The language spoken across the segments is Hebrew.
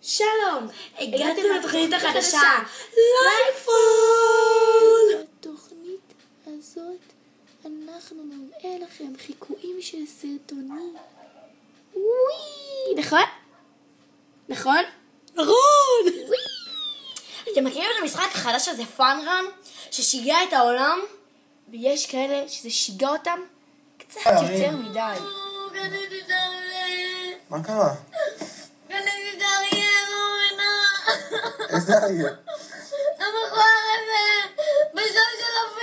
שלום, הגעתם לתוכנית החדשה, לייפול! בתוכנית הזאת אנחנו נראה לכם חיקויים של סרטונים. וואי, נכון? נכון? נכון! אתם מכירים את המשחק החדש הזה, פאנרן, ששיגע את העולם? ויש כאלה שזה שיגע אותם קצת יותר מדי. מה קרה? איזה אריה? המכוער הזה! ב3,000!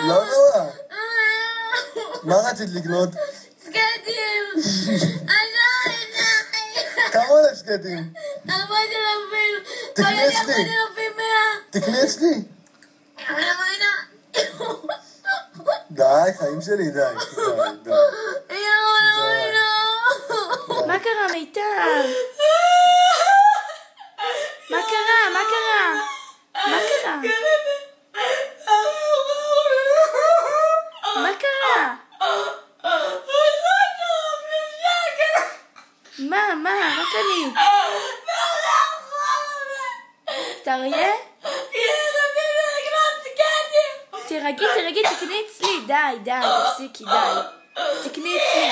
לא נורא. מה רצית לקנות? סקטים! כמה עולה סקטים? 4,000! תקני אצלי. 4,100! תקני אצלי. די, חיים שלי, די. מה קרה, מיטל? מה קרה? מה קרה? מה קרה? מה קרה? מה קנית? תראה? תרגי, תקני אצלי, די, תפסיקי, די. תקני אצלי.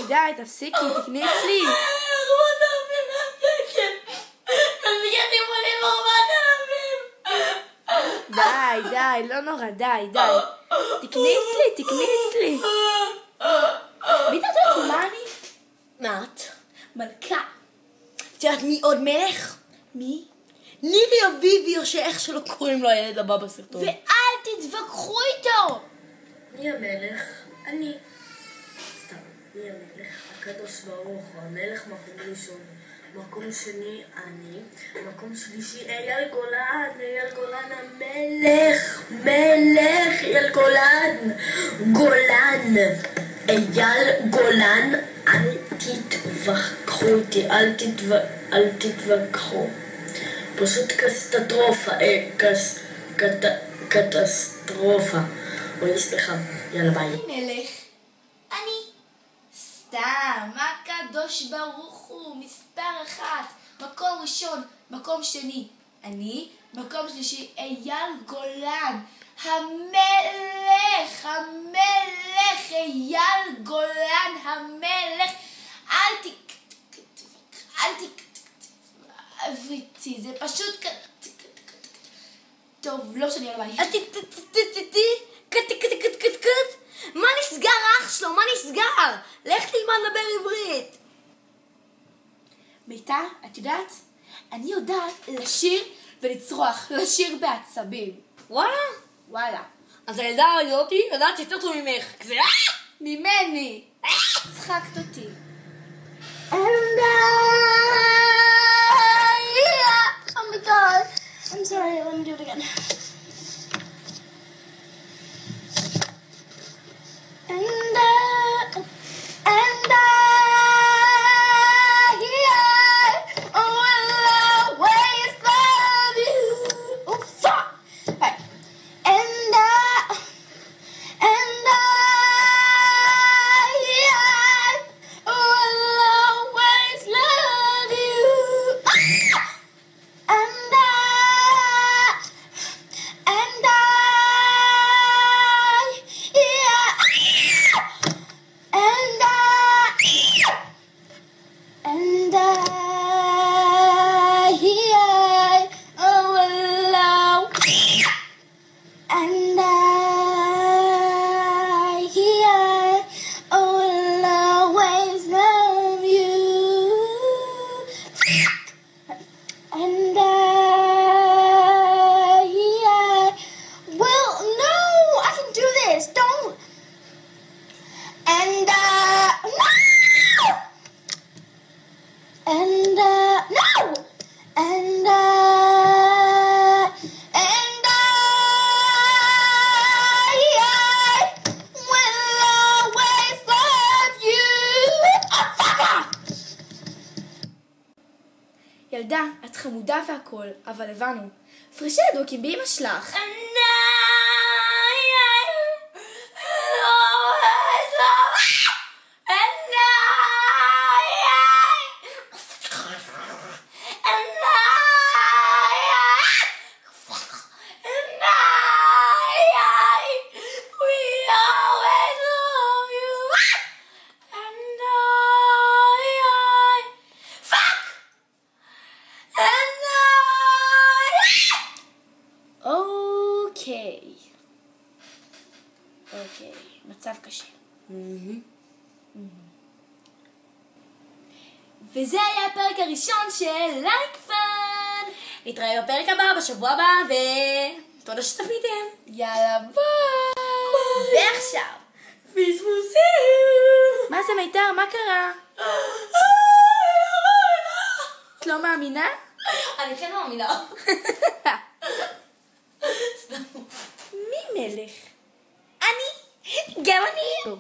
די, תפסיקי, תקני אצלי. די, לא נורא, די. תקני אצלי. מי אתה יודעת מה אני? מה את? מלכה. את יודעת מי עוד מלך? מי? ניבי אביבי, או שאיך שלא קוראים לו הילד הבא בסרטון. ואל תתווכחו איתו! מי המלך? אני. סתם, מי המלך? הקדוש ברוך הוא, המלך מקום ראשון. מקום שני, אני. מקום שלישי, אייל גולן המלך. אייל גולן. אייל גולן, אל תתווכחו איתי, אל תתווכחו. פשוט קטסטרופה. אוי, סליחה, יאללה ביי. מלך. אני. סתם, הקדוש ברוך הוא, מספר 1, מקום ראשון, מקום שני. אני, מקום שלישי, אייל גולן. המלך, אייל גולן, המלך. אל תתווכחי, זה פשוט טוב, לא משנה, יאללה ביי. מה נסגר אח שלו? מה נסגר? לך תלמד לדבר עברית. מיטל, את יודעת? אני יודעת לשיר ולצרוח, לשיר בעצבים. וואלה. אז הילדה הזאתי יודעת יותר טוב ממך. כזה ממני. צחקת אותי. Oh my god. I'm sorry, let me do it again. ילדה, את חמודה והכל, אבל הבנו. פרישי לדוקים באמא שלך. אוקיי, מצב קשה. וזה היה הפרק הראשון של לייק פאן. נתראה בפרק הבא, בשבוע הבא, ותודה שצפיתם. יאללה ביי. ועכשיו, פספוסים. מה זה מיתר? מה קרה? את לא מאמינה? אני כן מאמינה. מי מלך? אני, גם אני.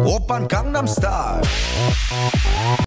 Oppan Gangnam Style.